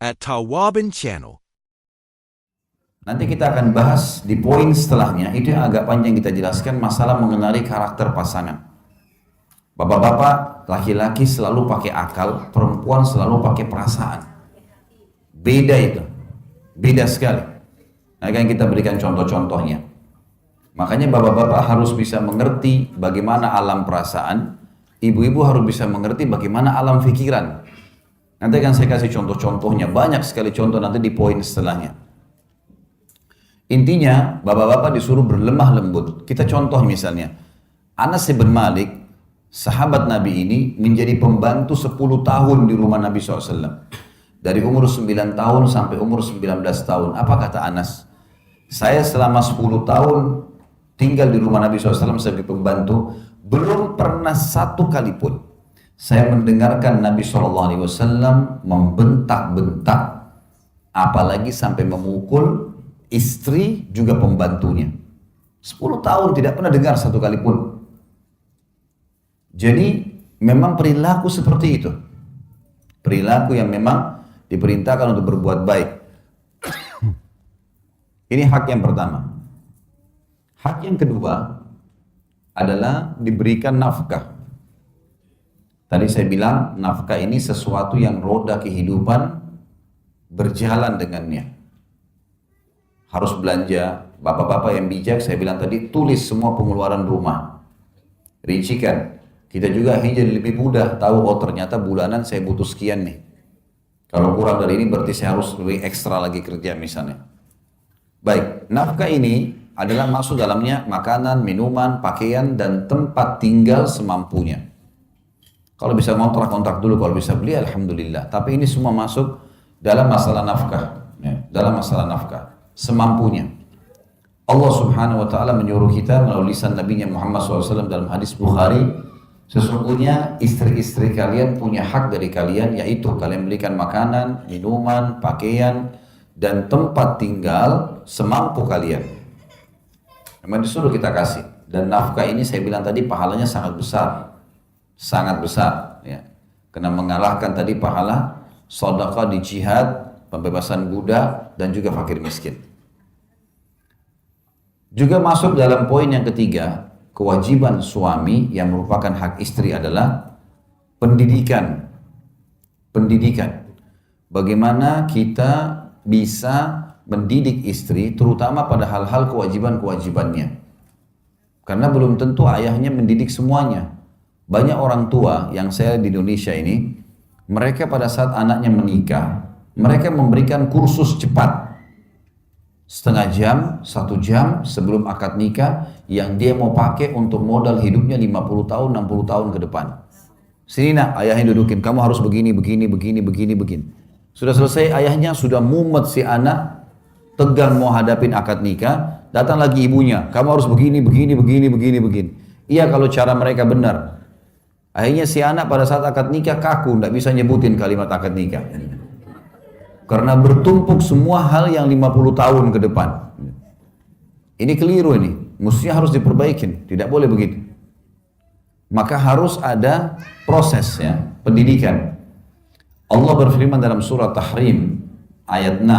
at Tawabin Channel. Nanti kita akan bahas di poin setelahnya, itu yang agak panjang kita jelaskan masalah mengenali karakter pasangan. Bapak-bapak, laki-laki selalu pakai akal, perempuan selalu pakai perasaan. Beda itu, beda sekali. Nah, kan kita berikan contoh-contohnya. Makanya bapak-bapak harus bisa mengerti bagaimana alam perasaan, ibu-ibu harus bisa mengerti bagaimana alam pikiran. Nanti akan saya kasih contoh-contohnya, banyak sekali contoh nanti di poin setelahnya. Intinya, bapak-bapak disuruh berlemah lembut. Kita contoh misalnya, Anas bin Malik, sahabat Nabi ini menjadi pembantu 10 tahun di rumah Nabi SAW. Dari umur 9 tahun sampai umur 19 tahun. Apa kata Anas? Saya selama 10 tahun tinggal di rumah Nabi SAW sebagai pembantu, belum pernah satu kali pun saya mendengarkan Nabi SAW membentak-bentak, apalagi sampai memukul istri juga pembantunya. 10 tahun tidak pernah dengar satu kali pun. Jadi memang perilaku seperti itu. Perilaku yang memang diperintahkan untuk berbuat baik. Ini hak yang pertama. Hak yang kedua adalah diberikan nafkah. Tadi saya bilang nafkah ini sesuatu yang roda kehidupan berjalan dengannya. Harus belanja, bapak-bapak yang bijak saya bilang tadi, tulis semua pengeluaran rumah. Rincikan. Kita juga akhirnya jadi lebih mudah tahu, oh ternyata bulanan saya butuh sekian nih. Kalau kurang dari ini berarti saya harus lebih ekstra lagi kerja misalnya. Baik, nafkah ini adalah masuk dalamnya makanan, minuman, pakaian, dan tempat tinggal semampunya. Kalau bisa kontrak dulu, kalau bisa beli alhamdulillah. Tapi ini semua masuk dalam masalah nafkah. Ya, dalam masalah nafkah. Semampunya. Allah subhanahu wa ta'ala menyuruh kita melalui lisan Nabi Muhammad SAW dalam hadis Bukhari, sesungguhnya istri-istri kalian punya hak dari kalian, yaitu kalian belikan makanan, minuman, pakaian, dan tempat tinggal semampu kalian. Memang disuruh kita kasih. Dan nafkah ini saya bilang tadi pahalanya sangat besar. Sangat besar. Ya. Karena mengalahkan tadi pahala sedekah di jihad, pembebasan budak, dan juga fakir miskin. Juga masuk dalam poin yang ketiga, kewajiban suami yang merupakan hak istri adalah pendidikan. Pendidikan. Bagaimana kita bisa mendidik istri, terutama pada hal-hal kewajiban-kewajibannya. Karena belum tentu ayahnya mendidik semuanya. Banyak orang tua yang saya di Indonesia ini, mereka pada saat anaknya menikah, mereka memberikan kursus cepat. Setengah jam, 1 jam sebelum akad nikah yang dia mau pakai untuk modal hidupnya 50 tahun, 60 tahun ke depan. Sini nak, ayahnya dudukin, kamu harus begini. Sudah selesai, ayahnya sudah mumet si anak, tegang mau hadapin akad nikah, datang lagi ibunya, kamu harus begini. Iya kalau cara mereka benar. Akhirnya si anak pada saat akad nikah kaku, tidak bisa nyebutin kalimat akad nikah. Karena bertumpuk semua hal yang 50 tahun ke depan. Ini keliru ini. Mestinya harus diperbaikin. Tidak boleh begitu. Maka harus ada proses ya, pendidikan. Allah berfirman dalam surah Tahrim ayat 6.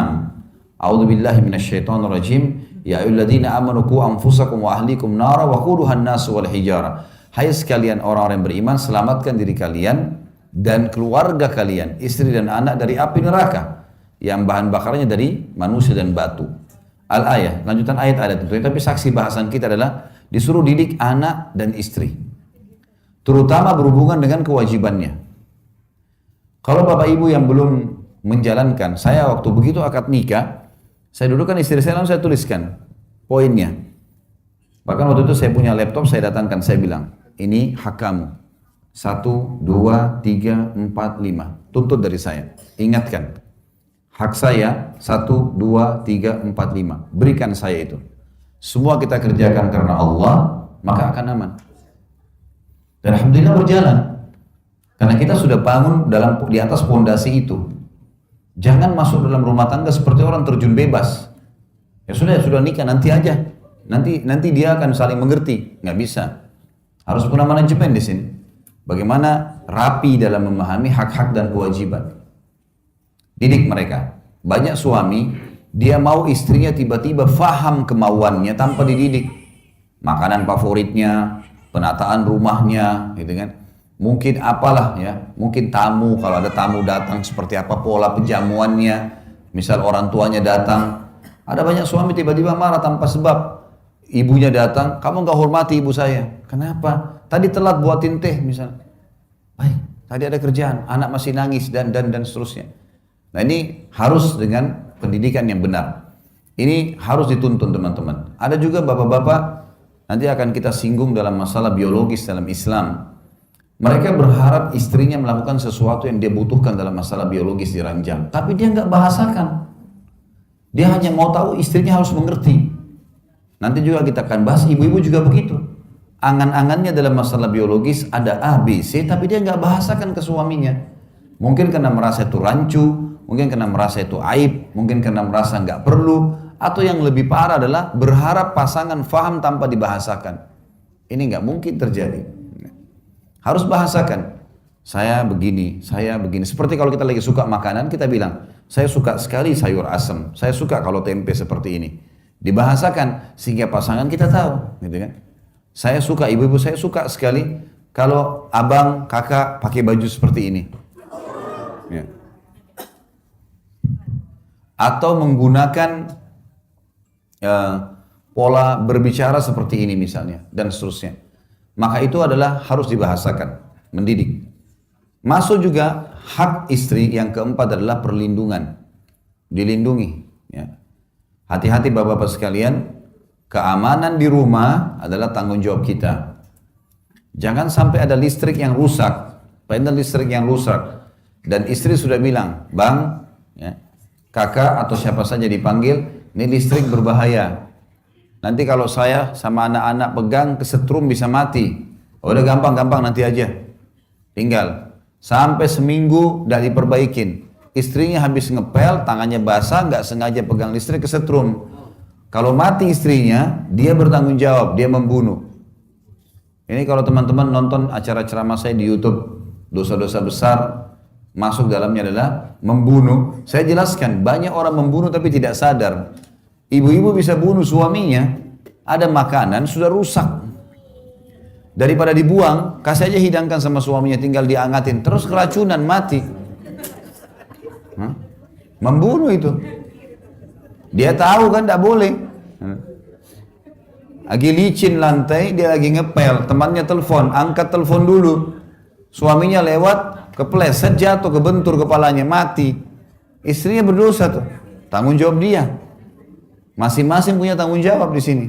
A'udzubillahi minasyaitonirrajim. Ya ayyuhalladzina amanu qu anfusakum wa ahlikum nara wa quduhan nas wal hijara. Hai sekalian orang-orang yang beriman, selamatkan diri kalian dan keluarga kalian, istri dan anak dari api neraka yang bahan bakarnya dari manusia dan batu. Al-ayah, lanjutan ayat ada tentunya, tapi saksi bahasan kita adalah disuruh didik anak dan istri. Terutama berhubungan dengan kewajibannya. Kalau bapak ibu yang belum menjalankan, saya waktu begitu akad nikah, saya dudukkan istri saya lalu saya tuliskan poinnya. Bahkan waktu itu saya punya laptop, saya datangkan, saya bilang, ini hak kamu. 1, 2, 3, 4, 5. Tuntut dari saya. Ingatkan. Hak saya 1, 2, 3, 4, 5. Berikan saya itu. Semua kita kerjakan karena Allah, maka akan aman. Dan alhamdulillah berjalan. Karena kita sudah bangun di atas pondasi itu. Jangan masuk dalam rumah tangga seperti orang terjun bebas. Ya sudah nikah nanti aja. Nanti dia akan saling mengerti. Nggak bisa. Harus punya manajemen di sini. Bagaimana rapi dalam memahami hak-hak dan kewajiban. didik mereka. Banyak suami, dia mau istrinya tiba-tiba faham kemauannya tanpa dididik. Makanan favoritnya, penataan rumahnya, gitu kan. Mungkin apalah ya, mungkin tamu, kalau ada tamu datang seperti apa pola penjamuannya. Misal orang tuanya datang, ada banyak suami tiba-tiba marah tanpa sebab. Ibunya datang, kamu nggak hormati ibu saya. Kenapa? Tadi telat buatin teh misal. Baik, tadi ada kerjaan, anak masih nangis dan seterusnya. Nah ini harus dengan pendidikan yang benar. Ini harus dituntun teman-teman. Ada juga bapak-bapak, nanti akan kita singgung dalam masalah biologis dalam Islam. Mereka berharap istrinya melakukan sesuatu yang dia butuhkan dalam masalah biologis diranjang. Tapi dia nggak bahasakan. Dia hanya mau tahu istrinya harus mengerti. Nanti juga kita akan bahas, ibu-ibu juga begitu. Angan-angannya dalam masalah biologis ada A, B, C, tapi dia nggak bahasakan ke suaminya. Mungkin karena merasa itu rancu, mungkin karena merasa itu aib, mungkin karena merasa nggak perlu, atau yang lebih parah adalah berharap pasangan faham tanpa dibahasakan. Ini nggak mungkin terjadi. Harus bahasakan. Saya begini. Seperti kalau kita lagi suka makanan, kita bilang, saya suka sekali sayur asam, saya suka kalau tempe seperti ini. Dibahasakan sehingga pasangan kita tahu, gitu kan? Saya suka, ibu-ibu saya suka sekali kalau abang, kakak pakai baju seperti ini. Ya. Atau menggunakan pola berbicara seperti ini misalnya, dan seterusnya. Maka itu adalah harus dibahasakan, mendidik. Masuk juga hak istri yang keempat adalah perlindungan. Dilindungi. Ya. Hati-hati bapak-bapak sekalian, keamanan di rumah adalah tanggung jawab kita. Jangan sampai ada listrik yang rusak, panel listrik yang rusak, dan istri sudah bilang, bang, ya, kakak atau siapa saja dipanggil, ini listrik berbahaya. Nanti kalau saya sama anak-anak pegang kesetrum bisa mati. Oh, udah gampang nanti aja. Tinggal sampai seminggu udah diperbaikin. Istrinya habis ngepel, tangannya basah, nggak sengaja pegang listrik kesetrum. Kalau mati istrinya, dia bertanggung jawab, dia membunuh. Ini kalau teman-teman nonton acara ceramah saya di YouTube, dosa-dosa besar masuk dalamnya adalah membunuh. Saya jelaskan, banyak orang membunuh tapi tidak sadar. Ibu-ibu bisa bunuh suaminya, ada makanan sudah rusak. Daripada dibuang, kasih aja hidangkan sama suaminya, tinggal diangatin, terus keracunan mati. Membunuh itu. Dia tahu kan tidak boleh. Lagi licin lantai, dia lagi ngepel, temannya telepon, angkat telepon dulu. Suaminya lewat, kepleset, jatuh, kebentur kepalanya, mati. Istrinya berdosa tuh. Tanggung jawab dia. Masing-masing punya tanggung jawab di sini.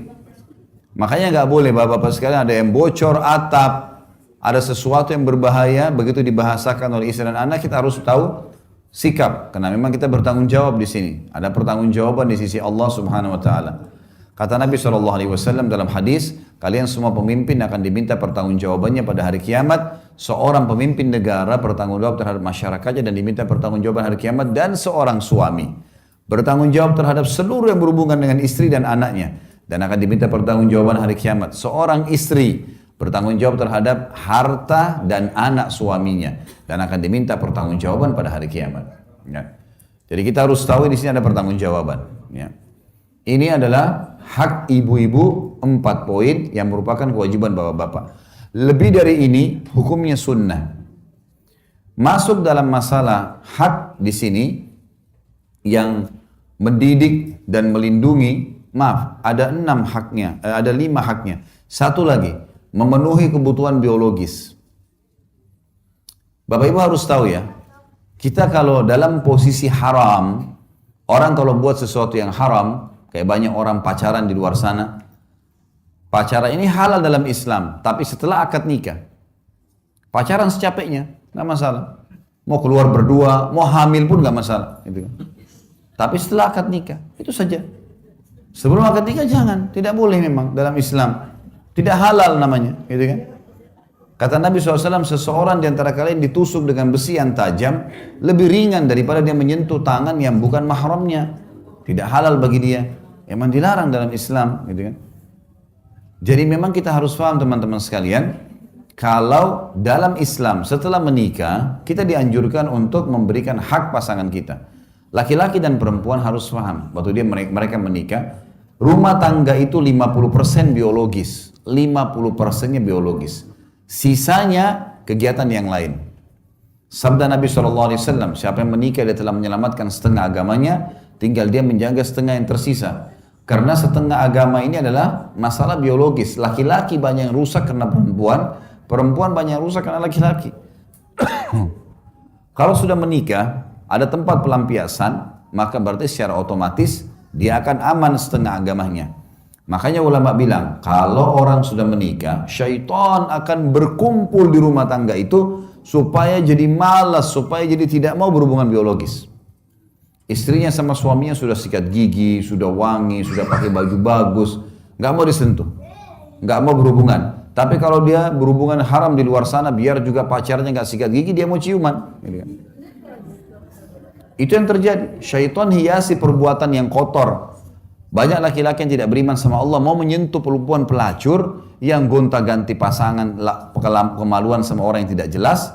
Makanya nggak boleh bapak-bapak sekalian ada yang bocor atap, ada sesuatu yang berbahaya, begitu dibahasakan oleh istri dan anak kita harus tahu sikap, karena memang kita bertanggung jawab di sini. Ada pertanggungjawaban di sisi Allah Subhanahu Wa Taala. Kata Nabi SAW dalam hadis, kalian semua pemimpin akan diminta pertanggungjawabannya pada hari kiamat. Seorang pemimpin negara bertanggung jawab terhadap masyarakatnya dan diminta pertanggungjawaban hari kiamat, dan seorang suami bertanggung jawab terhadap seluruh yang berhubungan dengan istri dan anaknya dan akan diminta pertanggungjawaban hari kiamat. Seorang istri bertanggung jawab terhadap harta dan anak suaminya dan akan diminta pertanggungjawaban pada hari kiamat. Ya. Jadi kita harus tahu di sini ada pertanggungjawaban. Ya. Ini adalah hak ibu-ibu 4 poin yang merupakan kewajiban bapak-bapak. Lebih dari ini hukumnya sunnah. Masuk dalam masalah hak di sini yang mendidik dan melindungi, ada 5 haknya. Satu lagi, memenuhi kebutuhan biologis. Bapak Ibu harus tahu ya, kita kalau dalam posisi haram, orang kalau buat sesuatu yang haram, kayak banyak orang pacaran di luar sana, pacaran ini halal dalam Islam, tapi setelah akad nikah, pacaran secapeknya, nggak masalah. Mau keluar berdua, mau hamil pun nggak masalah, gitu kan. Tapi setelah akad nikah, itu saja. Sebelum akad nikah jangan, tidak boleh memang dalam Islam. Tidak halal namanya, gitu kan. Kata Nabi SAW, seseorang di antara kalian ditusuk dengan besi yang tajam, lebih ringan daripada dia menyentuh tangan yang bukan mahramnya. Tidak halal bagi dia. Memang dilarang dalam Islam, gitu kan. Jadi memang kita harus paham teman-teman sekalian, kalau dalam Islam setelah menikah, kita dianjurkan untuk memberikan hak pasangan kita. Laki-laki dan perempuan harus paham, waktu mereka menikah, rumah tangga itu 50% biologis, 50%-nya biologis. Sisanya kegiatan yang lain. Sabda Nabi SAW, siapa yang menikah dia telah menyelamatkan setengah agamanya, tinggal dia menjaga setengah yang tersisa. Karena setengah agama ini adalah masalah biologis. Laki-laki banyak yang rusak karena perempuan, perempuan banyak yang rusak karena laki-laki. Kalau sudah menikah, ada tempat pelampiasan, maka berarti secara otomatis dia akan aman setengah agamanya. Makanya ulama bilang, kalau orang sudah menikah, syaitan akan berkumpul di rumah tangga itu supaya jadi malas, supaya jadi tidak mau berhubungan biologis. Istrinya sama suaminya sudah sikat gigi, sudah wangi, sudah pakai baju bagus, nggak mau disentuh, nggak mau berhubungan. Tapi kalau dia berhubungan haram di luar sana, biar juga pacarnya nggak sikat gigi, dia mau ciuman. Itu yang terjadi. Syaitan hiasi perbuatan yang kotor. Banyak laki-laki yang tidak beriman sama Allah mau menyentuh perempuan pelacur yang gonta-ganti pasangan, kemaluan sama orang yang tidak jelas.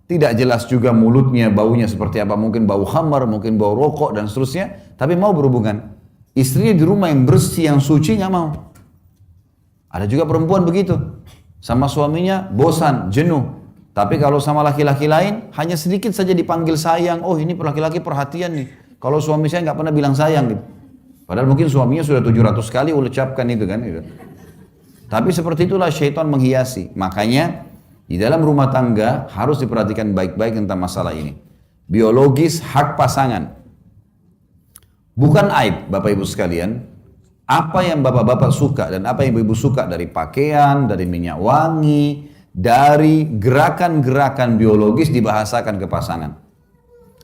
Tidak jelas juga mulutnya, baunya seperti apa. Mungkin bau khamar, mungkin bau rokok dan seterusnya. Tapi mau berhubungan. Istrinya di rumah yang bersih, yang suci nggak mau. Ada juga perempuan begitu. Sama suaminya bosan, jenuh. Tapi kalau sama laki-laki lain, hanya sedikit saja dipanggil sayang. Oh ini laki-laki perhatian nih. Kalau suami saya nggak pernah bilang sayang gitu. Padahal mungkin suaminya sudah 700 kali ucapkan itu kan. Gitu. Tapi seperti itulah syaitan menghiasi. Makanya di dalam rumah tangga harus diperhatikan baik-baik tentang masalah ini. Biologis hak pasangan. Bukan aib Bapak Ibu sekalian. Apa yang bapak-bapak suka dan apa yang ibu-ibu suka dari pakaian, dari minyak wangi, dari gerakan-gerakan biologis dibahasakan ke pasangan.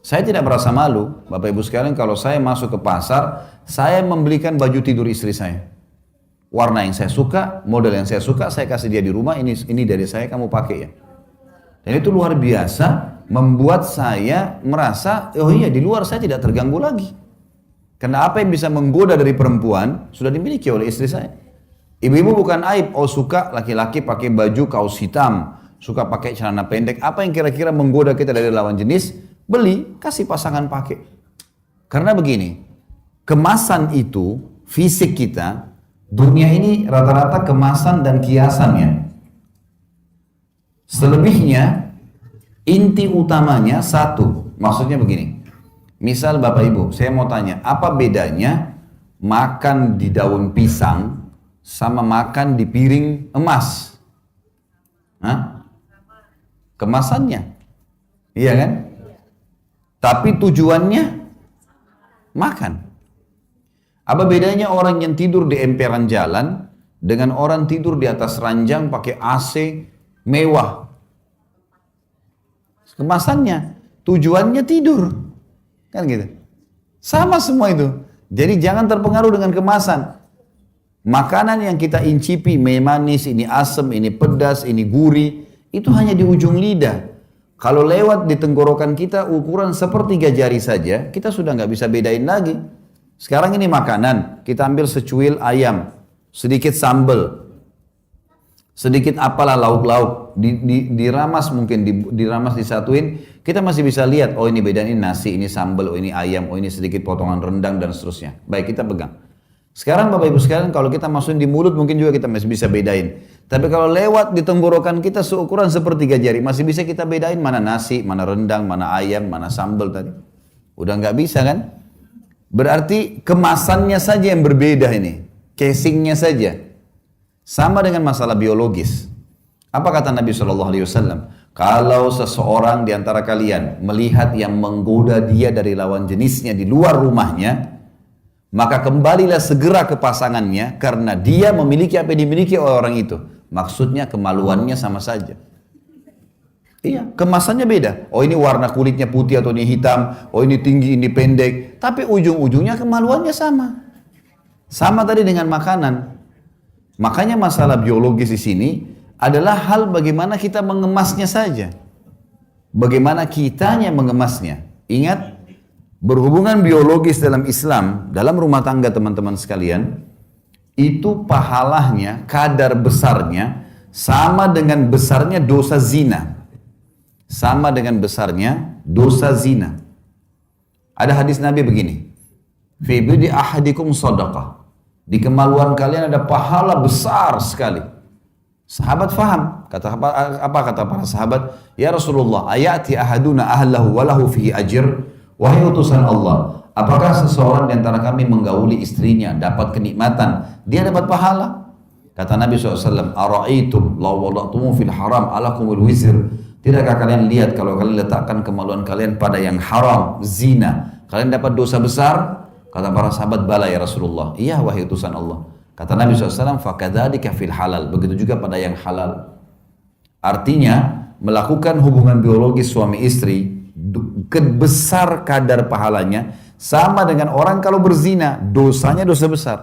Saya tidak merasa malu, Bapak Ibu sekalian, kalau saya masuk ke pasar, saya membelikan baju tidur istri saya. Warna yang saya suka, model yang saya suka, saya kasih dia di rumah, ini dari saya, kamu pakai ya. Dan itu luar biasa, membuat saya merasa, oh iya di luar saya tidak terganggu lagi. Karena apa yang bisa menggoda dari perempuan, sudah dimiliki oleh istri saya. Ibu-ibu bukan aib, oh suka laki-laki pakai baju kaos hitam, suka pakai celana pendek, apa yang kira-kira menggoda kita dari lawan jenis, beli, kasih pasangan pakai. Karena begini, kemasan itu, fisik kita, dunia ini rata-rata kemasan dan kiasannya. Selebihnya, inti utamanya satu, maksudnya begini. Misal Bapak Ibu, saya mau tanya, apa bedanya makan di daun pisang sama makan di piring emas? Hah? Kemasannya. Iya kan? Tapi tujuannya makan. Apa bedanya orang yang tidur di emperan jalan dengan orang tidur di atas ranjang pakai AC mewah? Kemasannya, tujuannya tidur. Kan gitu. Sama semua itu. Jadi jangan terpengaruh dengan kemasan. Makanan yang kita incipi, manis, ini asam, ini pedas, ini gurih, itu hanya di ujung lidah. Kalau lewat di tenggorokan kita ukuran sepertiga jari saja, kita sudah nggak bisa bedain lagi. Sekarang ini makanan, kita ambil secuil ayam, sedikit sambal, sedikit apalah lauk-lauk, diramas mungkin, diramas disatuin, kita masih bisa lihat, oh ini beda, ini nasi, ini sambal, oh ini ayam, oh ini sedikit potongan rendang dan seterusnya. Baik, kita pegang. Sekarang Bapak Ibu sekalian, kalau kita masukin di mulut mungkin juga kita masih bisa bedain. Tapi kalau lewat di tenggorokan kita seukuran sepertiga jari, masih bisa kita bedain mana nasi, mana rendang, mana ayam, mana sambal tadi. Udah nggak bisa kan? Berarti kemasannya saja yang berbeda ini, casingnya saja. Sama dengan masalah biologis. Apa kata Nabi SAW? Kalau seseorang di antara kalian melihat yang menggoda dia dari lawan jenisnya di luar rumahnya, maka kembalilah segera ke pasangannya karena dia memiliki apa yang dimiliki oleh orang itu. Maksudnya kemaluannya sama saja. Iya, kemasannya beda. Oh ini warna kulitnya putih atau ini hitam, oh ini tinggi, ini pendek. Tapi ujung-ujungnya kemaluannya sama. Sama tadi dengan makanan. Makanya masalah biologis di sini adalah hal bagaimana kita mengemasnya saja. Bagaimana kitanya mengemasnya. Ingat, berhubungan biologis dalam Islam, dalam rumah tangga teman-teman sekalian, itu pahalanya, kadar besarnya, sama dengan besarnya dosa zina. Sama dengan besarnya dosa zina. Ada hadis Nabi begini, fi bidi ahadikum sadaqah. Di kemaluan kalian ada pahala besar sekali. Sahabat faham. Apa kata para sahabat? Ya Rasulullah, ayati ahaduna ahlahu walahu fihi ajr. Wahai utusan Allah, apakah seseorang di antara kami menggauli istrinya dapat kenikmatan, dia dapat pahala? Kata Nabi SAW, ara'aitum law wada'tumu fil haram alakumul wizr. Tidakkah kalian lihat kalau kalian letakkan kemaluan kalian pada yang haram, zina, kalian dapat dosa besar? Kata para sahabat, bala ya Rasulullah. Iya wahai utusan Allah. Kata Nabi SAW, fakadzalika fil halal. Begitu juga pada yang halal. Artinya, melakukan hubungan biologis suami istri, besar kadar pahalanya, sama dengan orang kalau berzina, dosanya dosa besar.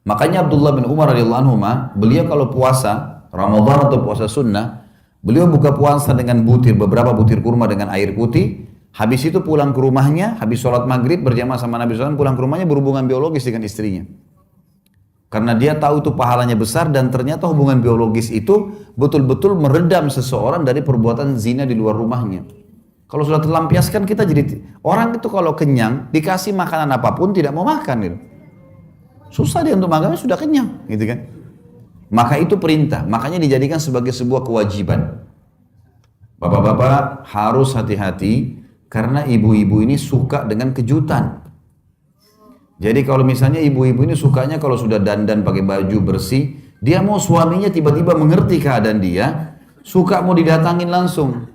Makanya Abdullah bin Umar radhiyallahu anhu, beliau kalau puasa, Ramadan atau puasa sunnah, beliau buka puasa dengan beberapa butir kurma dengan air putih. Habis itu pulang ke rumahnya, habis sholat maghrib berjamaah sama Nabi SAW, pulang ke rumahnya berhubungan biologis dengan istrinya. Karena dia tahu itu pahalanya besar dan ternyata hubungan biologis itu betul-betul meredam seseorang dari perbuatan zina di luar rumahnya. Kalau sudah terlampiaskan kita jadi, orang itu kalau kenyang, dikasih makanan apapun tidak mau makan gitu. Susah dia untuk makan, sudah kenyang gitu kan. Maka itu perintah, makanya dijadikan sebagai sebuah kewajiban. Bapak-bapak harus hati-hati, karena ibu-ibu ini suka dengan kejutan. Jadi kalau misalnya ibu-ibu ini sukanya kalau sudah dandan pakai baju bersih, dia mau suaminya tiba-tiba mengerti keadaan dia, suka mau didatangin langsung.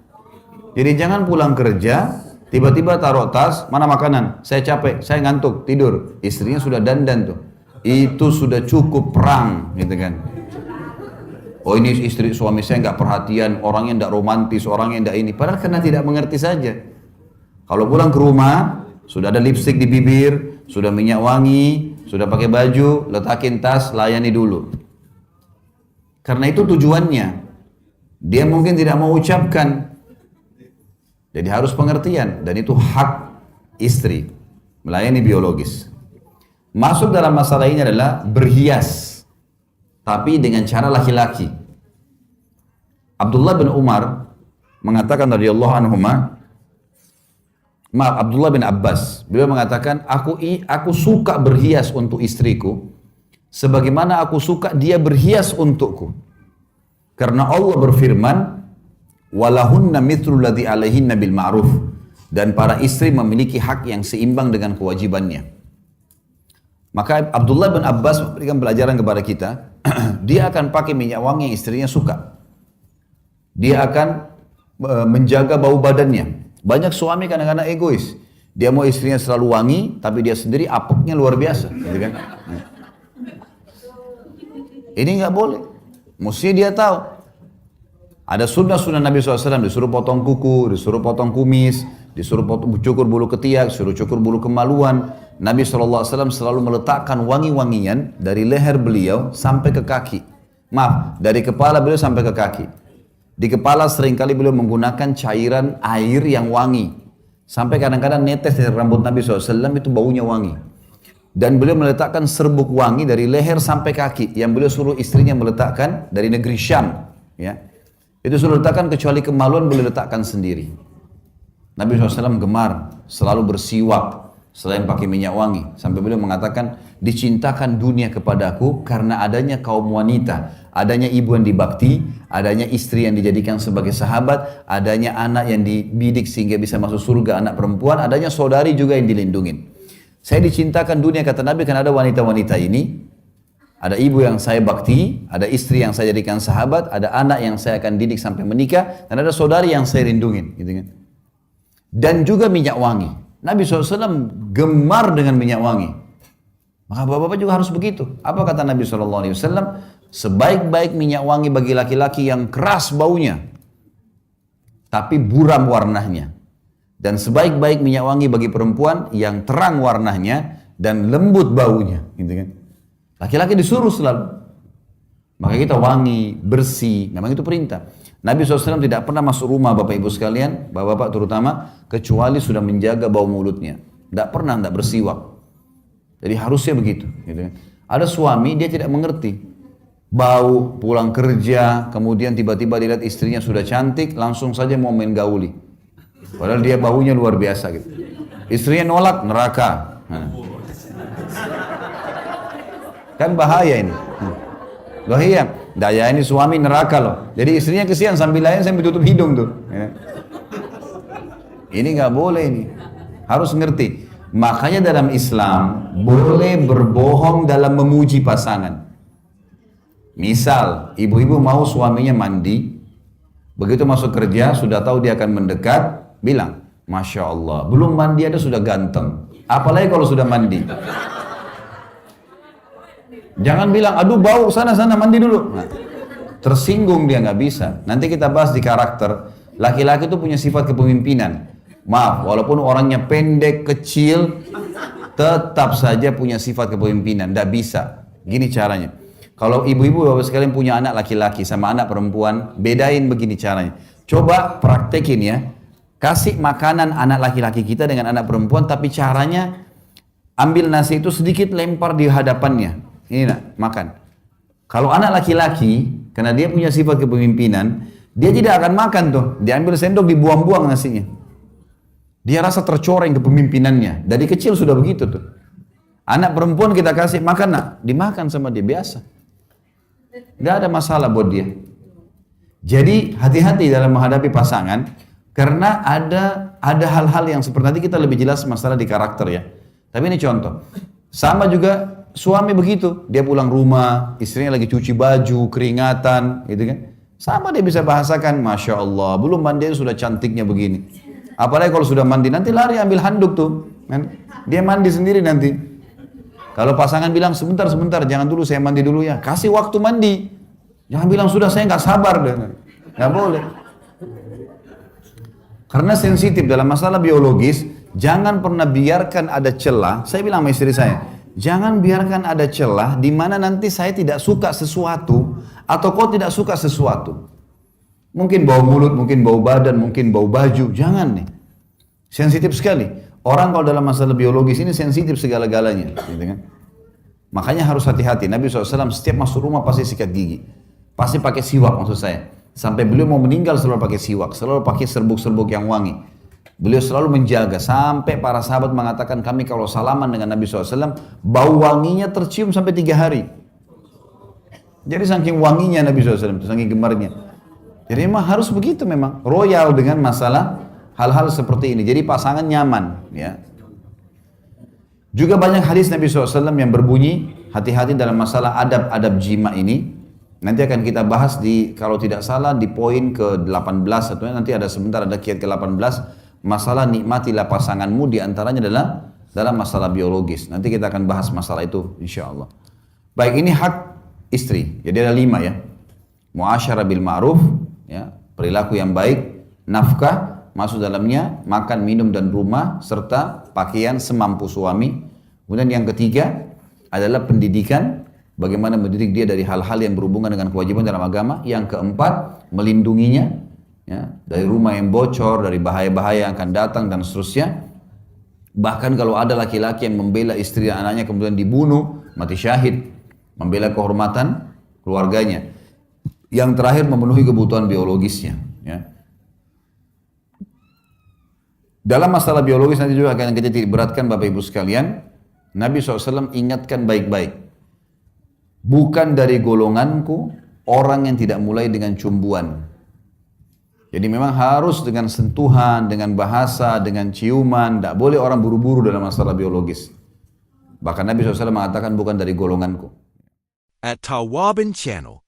Jadi jangan pulang kerja, tiba-tiba taruh tas, mana makanan? Saya capek, saya ngantuk, tidur. Istrinya sudah dandan tuh. Itu sudah cukup perang, gitu kan. Oh ini istri suami saya nggak perhatian, orangnya nggak romantis, orangnya nggak ini. Padahal karena tidak mengerti saja. Kalau pulang ke rumah, sudah ada lipstik di bibir, sudah minyak wangi, sudah pakai baju, letakin tas, layani dulu. Karena itu tujuannya. Dia mungkin tidak mau ucapkan. Jadi harus pengertian, dan itu hak istri, melayani biologis. Masuk dalam masalah ini adalah berhias, tapi dengan cara laki-laki. Abdullah bin Umar mengatakan radhiyallahu anhuma, Abdullah bin Abbas, beliau mengatakan, aku suka berhias untuk istriku, sebagaimana aku suka dia berhias untukku. Karena Allah berfirman, walahunna mithlu ladzi alaihinna bil ma'ruf, dan para istri memiliki hak yang seimbang dengan kewajibannya. Maka Abdullah bin Abbas memberikan pelajaran kepada kita, dia akan pakai minyak wangi yang istrinya suka. Dia akan menjaga bau badannya. Banyak suami kadang-kadang egois. Dia mau istrinya selalu wangi, tapi dia sendiri apeknya luar biasa. Gitu kan? Ini nggak boleh. Mestinya dia tahu. Ada sunnah-sunnah Nabi SAW, disuruh potong kuku, disuruh potong kumis, disuruh cukur bulu ketiak, disuruh cukur bulu kemaluan. Nabi SAW selalu meletakkan wangi-wangian dari leher beliau sampai ke kaki. Maaf, dari kepala beliau sampai ke kaki. Di kepala seringkali beliau menggunakan cairan air yang wangi. Sampai kadang-kadang netes dari rambut Nabi SAW itu baunya wangi. Dan beliau meletakkan serbuk wangi dari leher sampai kaki. Yang beliau suruh istrinya meletakkan dari negeri Syam. Ya. Itu suruh letakkan, kecuali kemaluan beliau letakkan sendiri. Nabi SAW gemar selalu bersiwak selain pakai minyak wangi. Sampai beliau mengatakan, dicintakan dunia kepadaku karena adanya kaum wanita. Adanya ibu yang dibakti, adanya istri yang dijadikan sebagai sahabat, adanya anak yang dibidik sehingga bisa masuk surga, anak perempuan, adanya saudari juga yang dilindungi. Saya dicintakan dunia, kata Nabi, karena ada wanita-wanita ini. Ada ibu yang saya bakti, ada istri yang saya jadikan sahabat, ada anak yang saya akan didik sampai menikah, dan ada saudari yang saya lindungi. Gitu kan? Dan juga minyak wangi. Nabi SAW gemar dengan minyak wangi. Maka bapak-bapak juga harus begitu. Apa kata Nabi SAW? Sebaik-baik minyak wangi bagi laki-laki yang keras baunya, tapi buram warnanya. Dan sebaik-baik minyak wangi bagi perempuan yang terang warnanya dan lembut baunya. Gitu kan? Laki-laki disuruh selalu. Maka kita wangi, bersih, memang itu perintah. Nabi SAW tidak pernah masuk rumah Bapak Ibu sekalian, Bapak-Bapak terutama, kecuali sudah menjaga bau mulutnya. Tidak pernah tidak bersiwak. Jadi harusnya begitu. Gitu kan? Ada suami, dia tidak mengerti. Bau, pulang kerja, kemudian tiba-tiba dilihat istrinya sudah cantik, langsung saja mau main gauli. Padahal dia baunya luar biasa gitu. Istrinya nolak, neraka. Nah. Kan bahaya ini. Bahaya. Daya ini suami neraka loh. Jadi istrinya kesian sambil lain sambil tutup hidung tuh. Ya. Ini nggak boleh ini. Harus ngerti. Makanya dalam Islam boleh berbohong dalam memuji pasangan. Misal, ibu-ibu mau suaminya mandi, begitu masuk kerja sudah tahu dia akan mendekat, bilang, Masya Allah, belum mandi ada sudah ganteng. Apalagi kalau sudah mandi. Jangan bilang, aduh bau, sana-sana mandi dulu. Nah, tersinggung dia, nggak bisa. Nanti kita bahas di karakter. Laki-laki itu punya sifat kepemimpinan. Maaf, walaupun orangnya pendek, kecil, tetap saja punya sifat kepemimpinan. Nggak bisa. Gini caranya. Kalau ibu-ibu bapak sekalian punya anak laki-laki sama anak perempuan, bedain begini caranya. Coba praktekin ya. Kasih makanan anak laki-laki kita dengan anak perempuan, tapi caranya ambil nasi itu sedikit lempar di hadapannya. Ini nak, makan. Kalau anak laki-laki, karena dia punya sifat kepemimpinan, dia tidak akan makan tuh. Dia ambil sendok, dibuang-buang nasinya. Dia rasa tercoreng kepemimpinannya. Dari kecil sudah begitu tuh. Anak perempuan kita kasih makan, nak, dimakan sama dia biasa. Tidak ada masalah buat dia. Jadi hati-hati dalam menghadapi pasangan, karena ada hal-hal yang seperti nanti kita lebih jelas masalah di karakter ya. Tapi ini contoh. Sama juga suami begitu, dia pulang rumah, istrinya lagi cuci baju, keringatan, gitu kan. Sama dia bisa bahasakan, Masya Allah, belum mandi sudah cantiknya begini. Apalagi kalau sudah mandi, nanti lari ambil handuk tuh. Dia mandi sendiri nanti. Kalau pasangan bilang sebentar, jangan dulu saya mandi dulu ya. Kasih waktu mandi. Jangan bilang sudah saya nggak sabar. Nggak boleh. Karena sensitif dalam masalah biologis, jangan pernah biarkan ada celah. Saya bilang sama istri saya, jangan biarkan ada celah di mana nanti saya tidak suka sesuatu atau kau tidak suka sesuatu. Mungkin bau mulut, mungkin bau badan, mungkin bau baju. Jangan nih. Sensitif sekali. Orang kalau dalam masalah biologis ini sensitif segala-galanya, gitu kan? Makanya harus hati-hati. Nabi SAW setiap masuk rumah pasti sikat gigi, pasti pakai siwak maksud saya. Sampai beliau mau meninggal selalu pakai siwak, selalu pakai serbuk-serbuk yang wangi. Beliau selalu menjaga sampai para sahabat mengatakan kami kalau salaman dengan Nabi SAW bau wanginya tercium sampai 3 hari. Jadi saking wanginya Nabi SAW, saking gemarnya. Jadi memang harus begitu memang royal dengan masalah hal-hal seperti ini. Jadi pasangan nyaman, ya. Juga banyak hadis Nabi SAW yang berbunyi hati-hati dalam masalah adab-adab jima ini. Nanti akan kita bahas di kalau tidak salah di poin ke-18 atau nanti ada sebentar ada kiat ke-18 masalah nikmatilah pasanganmu diantaranya adalah dalam masalah biologis. Nanti kita akan bahas masalah itu insya Allah. Baik, ini hak istri. Jadi ada 5 ya. Muasyarah bil ma'ruf, ya, perilaku yang baik, nafkah masuk dalamnya makan, minum dan rumah serta pakaian semampu suami. Kemudian yang ketiga adalah pendidikan, bagaimana mendidik dia dari hal-hal yang berhubungan dengan kewajiban dalam agama. Yang keempat melindunginya ya, dari rumah yang bocor, dari bahaya-bahaya yang akan datang dan seterusnya. Bahkan kalau ada laki-laki yang membela istri dan anaknya kemudian dibunuh, mati syahid, membela kehormatan keluarganya. Yang terakhir memenuhi kebutuhan biologisnya ya. Dalam masalah biologis nanti juga akan kita titik beratkan Bapak Ibu sekalian. Nabi SAW ingatkan baik-baik. Bukan dari golonganku orang yang tidak mulai dengan cumbuan. Jadi memang harus dengan sentuhan, dengan bahasa, dengan ciuman. Tidak boleh orang buru-buru dalam masalah biologis. Bahkan Nabi SAW mengatakan bukan dari golonganku. At Tawaban Channel,